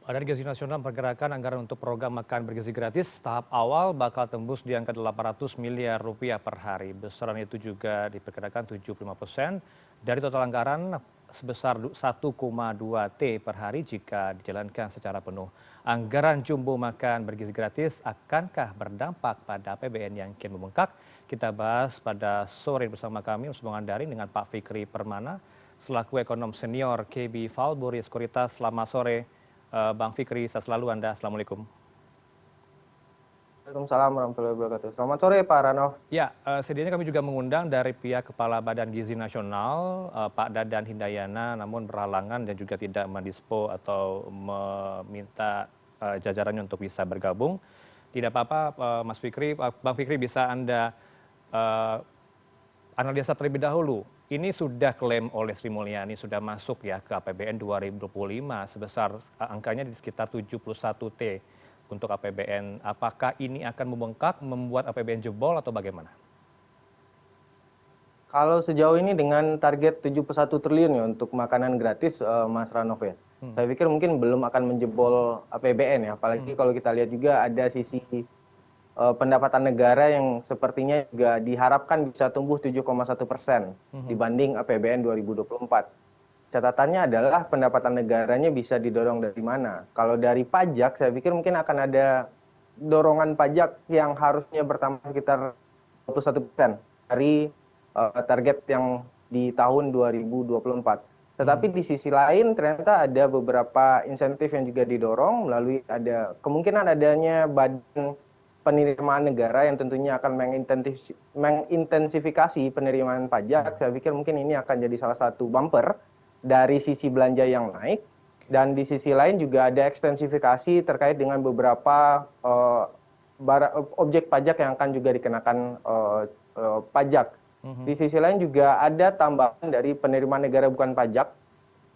Badan Gizi Nasional memperkirakan anggaran untuk program makan bergizi gratis tahap awal bakal tembus di angka 800 miliar rupiah per hari. Besaran itu juga diperkirakan 75% dari total anggaran sebesar 1,2 T per hari jika dijalankan secara penuh. Anggaran jumbo makan bergizi gratis akankah berdampak pada APBN yang kian membengkak? Kita bahas pada sore bersama kami bersama daring dengan Pak Fikri Permana selaku ekonom senior KB Valburi Sekuritas. Selamat sore. Bang Fikri, sehat selalu Anda. Assalamualaikum. Waalaikumsalam warahmatullahi wabarakatuh. Selamat sore Pak Ranoff. Ya, sedianya kami juga mengundang dari pihak Kepala Badan Gizi Nasional, Pak Dadan Hindayana, namun berhalangan dan juga tidak mendispo atau meminta jajarannya untuk bisa bergabung. Tidak apa-apa, Mas Fikri, Bang Fikri bisa Anda analisa terlebih dahulu. Ini sudah klaim oleh Sri Mulyani, sudah masuk ya ke APBN 2025 sebesar angkanya di sekitar 71 T untuk APBN. Apakah ini akan membengkak, membuat APBN jebol atau bagaimana? Kalau sejauh ini dengan target 71 triliun ya untuk makanan gratis, Mas Ranoff ya. Saya pikir mungkin belum akan menjebol APBN ya. Apalagi kalau kita lihat juga ada sisi pendapatan negara yang sepertinya juga diharapkan bisa tumbuh 7,1% dibanding APBN 2024. Catatannya adalah pendapatan negaranya bisa didorong dari mana? Kalau dari pajak, saya pikir mungkin akan ada dorongan pajak yang harusnya bertambah sekitar 21% dari target yang di tahun 2024. Tetapi di sisi lain ternyata ada beberapa insentif yang juga didorong melalui ada kemungkinan adanya badan penerimaan negara yang tentunya akan mengintensifikasi penerimaan pajak. Saya pikir mungkin ini akan jadi salah satu bumper dari sisi belanja yang naik. Dan di sisi lain juga ada ekstensifikasi terkait dengan beberapa objek pajak yang akan juga dikenakan pajak. Di sisi lain juga ada tambahan dari penerimaan negara bukan pajak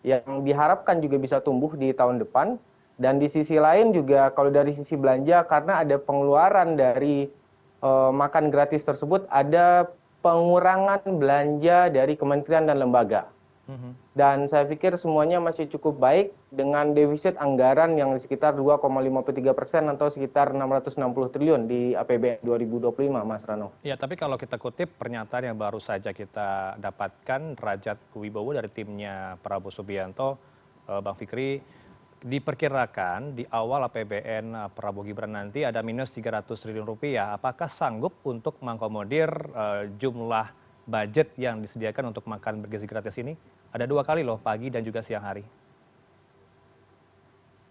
yang diharapkan juga bisa tumbuh di tahun depan. Dan di sisi lain juga kalau dari sisi belanja karena ada pengeluaran dari makan gratis tersebut, ada pengurangan belanja dari kementerian dan lembaga. Dan saya pikir semuanya masih cukup baik dengan defisit anggaran yang sekitar 2,53% atau sekitar 660 triliun di APBN 2025, Mas Rano. Ya, tapi kalau kita kutip pernyataan yang baru saja kita dapatkan, Rajat Wibowo dari timnya Prabowo Subianto, Bang Fikri, diperkirakan di awal APBN Prabowo Gibran nanti ada minus 300 triliun rupiah. Apakah sanggup untuk mengakomodir jumlah budget yang disediakan untuk makan bergizi gratis ini? Ada 2 kali loh, pagi dan juga siang hari.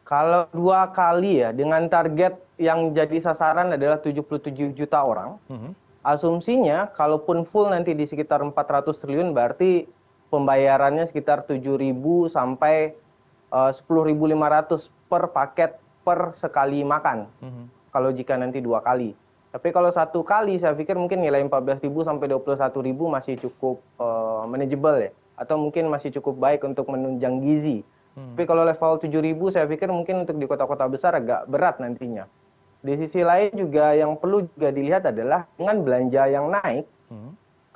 Kalau 2 kali ya, dengan target yang jadi sasaran adalah 77 juta orang, asumsinya kalaupun full nanti di sekitar 400 triliun, berarti pembayarannya sekitar 7.000 sampai 10.500 per paket per sekali makan. Kalau jika nanti 2 kali. Tapi kalau 1 kali saya pikir mungkin nilai 14.000 sampai 21.000 masih cukup manageable ya. Atau mungkin masih cukup baik untuk menunjang gizi. Tapi kalau level 7.000 saya pikir mungkin untuk di kota-kota besar agak berat nantinya. Di sisi lain juga yang perlu juga dilihat adalah dengan belanja yang naik,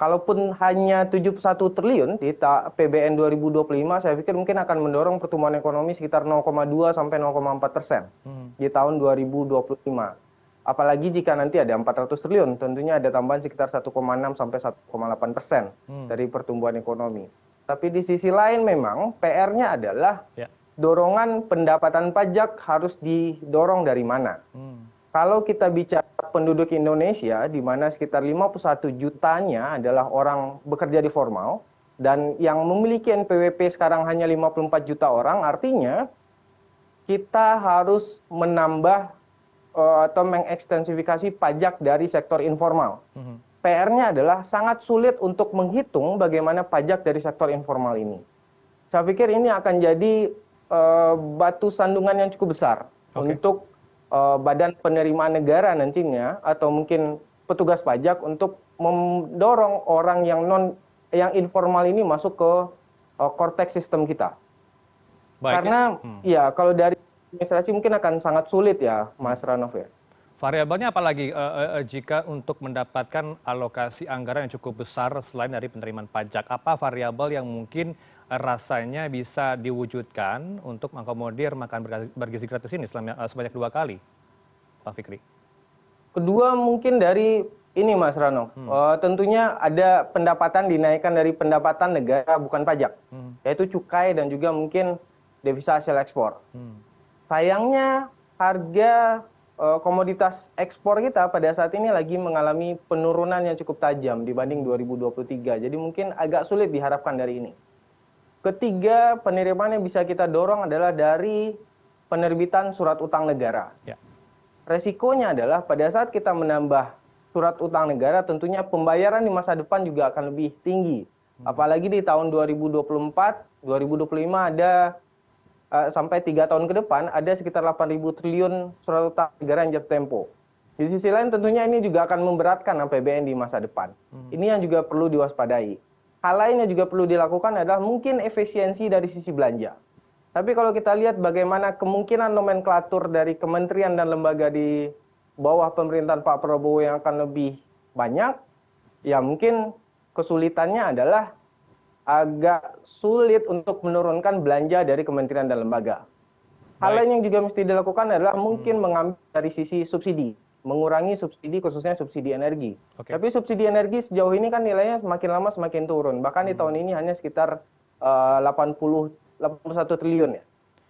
kalaupun hanya 71 triliun di APBN 2025, saya pikir mungkin akan mendorong pertumbuhan ekonomi sekitar 0,2 sampai 0,4% di tahun 2025. Apalagi jika nanti ada 400 triliun, tentunya ada tambahan sekitar 1,6 sampai 1,8% dari pertumbuhan ekonomi. Tapi di sisi lain memang PR-nya adalah dorongan pendapatan pajak harus didorong dari mana. Kalau kita bicara penduduk Indonesia, di mana sekitar 51 jutanya adalah orang bekerja di formal, dan yang memiliki NPWP sekarang hanya 54 juta orang, artinya kita harus menambah atau mengekstensifikasi pajak dari sektor informal. PR-nya adalah sangat sulit untuk menghitung bagaimana pajak dari sektor informal ini. Saya pikir ini akan jadi batu sandungan yang cukup besar untuk badan penerimaan negara nantinya atau mungkin petugas pajak untuk mendorong orang yang informal ini masuk ke korteks sistem kita. Karena ya kalau dari administrasi mungkin akan sangat sulit ya, Mas Ranoff ya. Variabelnya apalagi jika untuk mendapatkan alokasi anggaran yang cukup besar selain dari penerimaan pajak? Apa variabel yang mungkin rasanya bisa diwujudkan untuk mengakomodir makan bergizi gratis ini sebanyak 2 kali, Pak Fikri? Kedua mungkin dari ini Mas Rano, tentunya ada pendapatan dinaikkan dari pendapatan negara bukan pajak, yaitu cukai dan juga mungkin devisa hasil ekspor. Sayangnya harga komoditas ekspor kita pada saat ini lagi mengalami penurunan yang cukup tajam dibanding 2023. Jadi mungkin agak sulit diharapkan dari ini. Ketiga, penerimaan yang bisa kita dorong adalah dari penerbitan surat utang negara. Ya. Resikonya adalah pada saat kita menambah surat utang negara, tentunya pembayaran di masa depan juga akan lebih tinggi. Apalagi di tahun 2024, 2025 ada sampai 3 tahun ke depan ada sekitar 8.000 triliun surat utang negara yang jatuh tempo. Di sisi lain tentunya ini juga akan memberatkan APBN di masa depan. Ini yang juga perlu diwaspadai. Hal lain yang juga perlu dilakukan adalah mungkin efisiensi dari sisi belanja. Tapi kalau kita lihat bagaimana kemungkinan nomenklatur dari kementerian dan lembaga di bawah pemerintahan Pak Prabowo yang akan lebih banyak, ya mungkin kesulitannya adalah agak sulit untuk menurunkan belanja dari kementerian dan lembaga. Hal lain yang juga mesti dilakukan adalah mungkin mengambil dari sisi subsidi, mengurangi subsidi khususnya subsidi energi. Tapi subsidi energi sejauh ini kan nilainya semakin lama semakin turun. Bahkan di tahun ini hanya sekitar 81 triliun ya.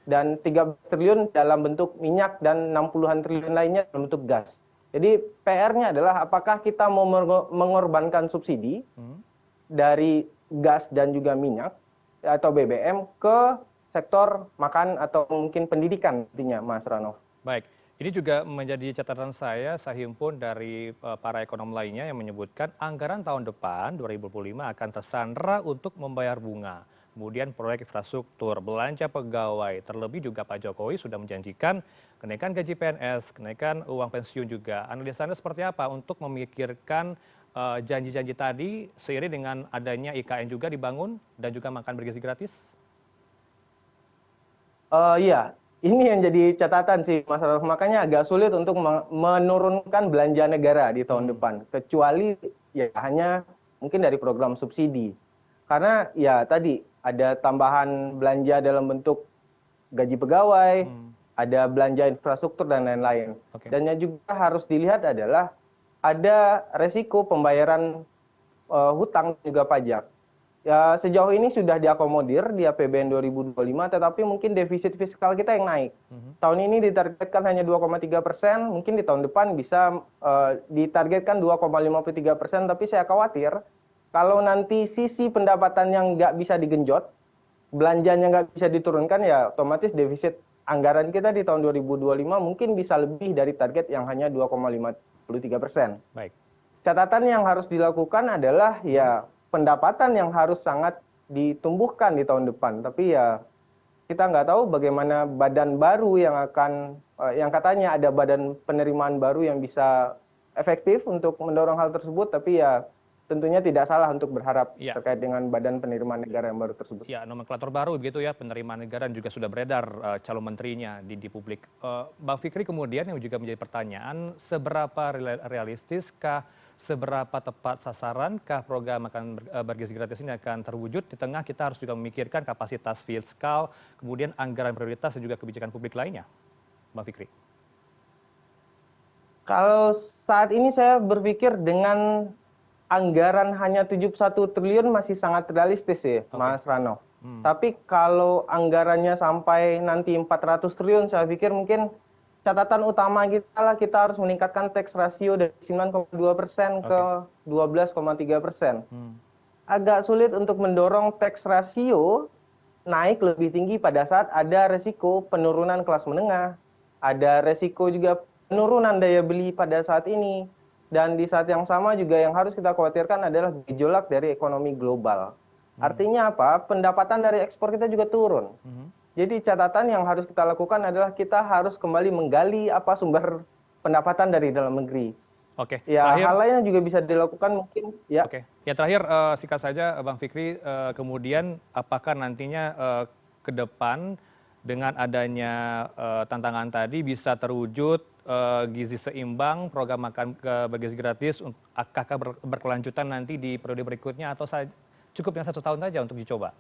Dan 13 triliun dalam bentuk minyak dan 60-an triliun lainnya dalam bentuk gas. Jadi PR-nya adalah apakah kita mau mengorbankan subsidi dari gas dan juga minyak atau BBM ke sektor makan atau mungkin pendidikan nantinya, Mas Rano. Baik, ini juga menjadi catatan saya himpun dari para ekonom lainnya yang menyebutkan anggaran tahun depan 2025 akan tersandra untuk membayar bunga. Kemudian proyek infrastruktur, belanja pegawai, terlebih juga Pak Jokowi sudah menjanjikan kenaikan gaji PNS, kenaikan uang pensiun juga. Analisa Anda seperti apa untuk memikirkan janji-janji tadi seiring dengan adanya IKN juga dibangun dan juga makan bergizi gratis? Iya, ini yang jadi catatan sih Mas Ralf. Makanya agak sulit untuk menurunkan belanja negara di tahun depan. Kecuali ya hanya mungkin dari program subsidi. Karena ya tadi ada tambahan belanja dalam bentuk gaji pegawai, ada belanja infrastruktur dan lain-lain. Dan yang juga harus dilihat adalah ada resiko pembayaran hutang juga pajak. Ya, sejauh ini sudah diakomodir di APBN 2025, tetapi mungkin defisit fiskal kita yang naik. Tahun ini ditargetkan hanya 2,3%, mungkin di tahun depan bisa ditargetkan 2,53%, tapi saya khawatir kalau nanti sisi pendapatan yang nggak bisa digenjot, belanjanya nggak bisa diturunkan, ya otomatis defisit anggaran kita di tahun 2025 mungkin bisa lebih dari target yang hanya 2,53%. Baik. Catatan yang harus dilakukan adalah ya pendapatan yang harus sangat ditumbuhkan di tahun depan. Tapi ya kita nggak tahu bagaimana badan baru yang akan, yang katanya ada badan penerimaan baru yang bisa efektif untuk mendorong hal tersebut, tapi ya tentunya tidak salah untuk berharap terkait dengan badan penerimaan negara yang baru tersebut. Ya, nomenklatur baru begitu ya, penerimaan negara juga sudah beredar calon menterinya di publik. Bang Fikri kemudian yang juga menjadi pertanyaan, seberapa realistiskah, seberapa tepat sasarankah program makan bergizi gratis ini akan terwujud di tengah kita harus juga memikirkan kapasitas fiskal, kemudian anggaran prioritas dan juga kebijakan publik lainnya, Bang Fikri? Kalau saat ini saya berpikir dengan anggaran hanya 71 triliun masih sangat realistis ya, Mas Rano. Tapi kalau anggarannya sampai nanti 400 triliun, saya pikir mungkin catatan utama kita lah kita harus meningkatkan tax ratio dari 9,2% ke 12,3%. Agak sulit untuk mendorong tax ratio naik lebih tinggi pada saat ada resiko penurunan kelas menengah, ada resiko juga penurunan daya beli pada saat ini. Dan di saat yang sama juga yang harus kita khawatirkan adalah gejolak dari ekonomi global. Artinya apa? Pendapatan dari ekspor kita juga turun. Jadi catatan yang harus kita lakukan adalah kita harus kembali menggali apa sumber pendapatan dari dalam negeri. Oke. Ya, Terakhir, hal lain yang juga bisa dilakukan mungkin. Ya. Oke. Ya terakhir singkat saja Bang Fikri, kemudian apakah nantinya ke depan dengan adanya tantangan tadi bisa terwujud gizi seimbang, program makan bergizi gratis, apakah berkelanjutan nanti di periode berikutnya atau cukupnya 1 tahun saja untuk dicoba?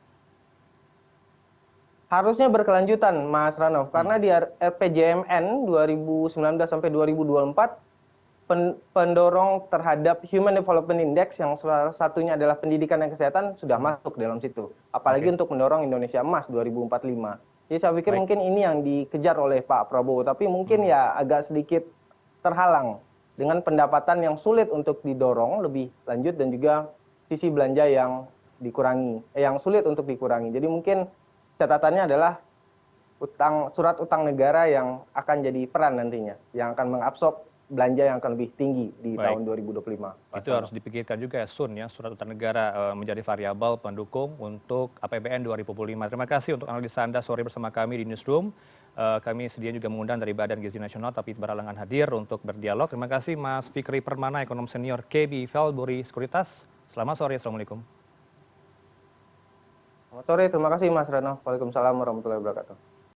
Harusnya berkelanjutan, Mas Ranoff, karena di RPJMN 2019 sampai 2024 pendorong terhadap Human Development Index yang salah satunya adalah pendidikan dan kesehatan sudah masuk dalam situ. Apalagi untuk mendorong Indonesia Emas 2045. Jadi saya pikir mungkin ini yang dikejar oleh Pak Prabowo, tapi mungkin ya agak sedikit terhalang dengan pendapatan yang sulit untuk didorong lebih lanjut dan juga sisi belanja yang yang sulit untuk dikurangi. Jadi mungkin catatannya adalah surat utang negara yang akan jadi peran nantinya, yang akan mengabsorb belanja yang akan lebih tinggi di tahun 2025. Itu harus dipikirkan juga ya, Sun, ya, surat utang negara menjadi variabel pendukung untuk APBN 2025. Terima kasih untuk analisa Anda sore bersama kami di Newsroom. Kami sedia juga mengundang dari Badan Gizi Nasional, tapi berhalangan hadir untuk berdialog. Terima kasih Mas Fikri Permana, ekonom senior KB Valbury Sekuritas. Selamat sore, Assalamualaikum. Selamat sore, terima kasih Mas Rano. Waalaikumsalam warahmatullahi wabarakatuh.